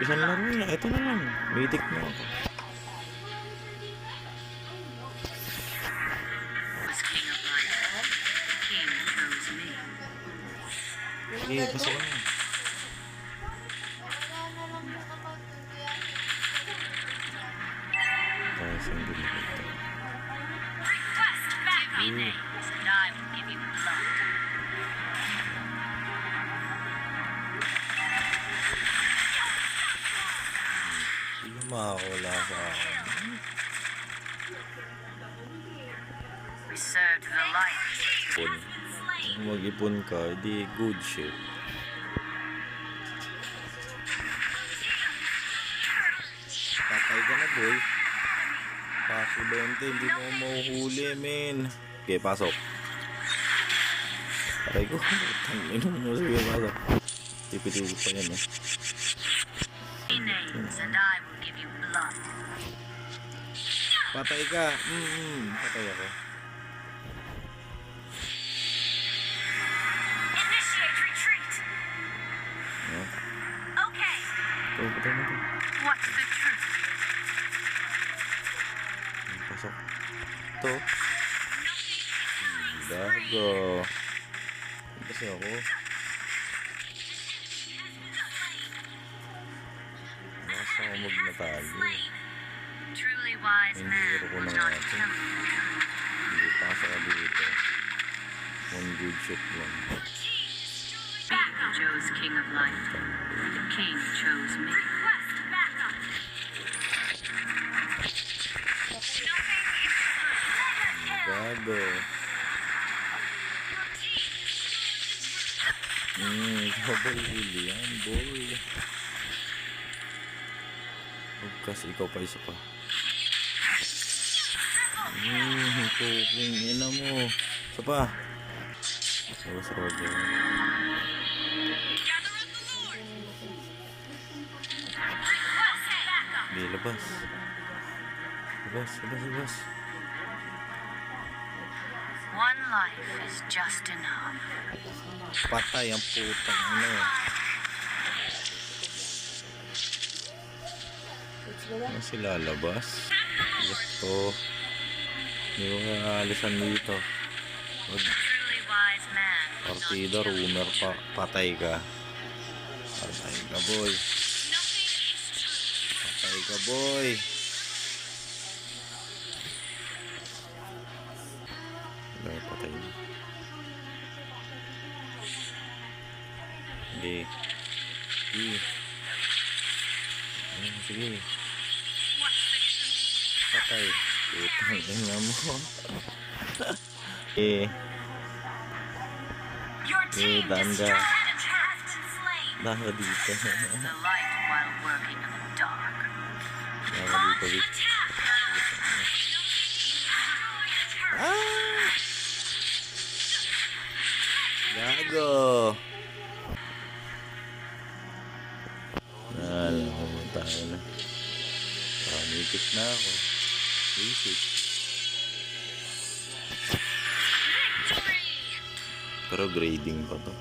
Isang laro na. Ito na lang. Mythic na ako. Sige, pasok na. Tayo sa hindi na ito. Sino makakawala sa akin? Ipon. Kung mag-ipon ka, hindi good shit. Patay ka na, boy. Paso 20, hindi mo mahuhuli, men. Okay, pasok. Patay ko. Tanginom mo, sige, pasok. Tipid-tipid pa yan, eh. Patay ka. Patay ako. Patay mo to. Pasok. Ito. Gago. Kasi ako. Nasa ako magnatali. Hinihiro ko na natin. Hindi pasok ka dito. One good shit lang. Chose King of Light. The King chose me. Gago. Double huli yan, boy. Kasi ikaw pa isa pa. Cooking ina mo. Isa pa. Sarap yan. Hindi, labas. Labas. One life is just enough. Patay ang putang ano. Ano sila labas? Gusto. Hindi ko kaalisan dito. Partida, rumor pa. Patay ka. Patay ka, boy. Patay ka, boy. Wala, patay na. Hindi. Sige. Patay. Putang ina mo. Danda. Danda dito. Danda dito. Gago. Alam mo tayo na. Mythic na ako. Basic. Pero grading pa to.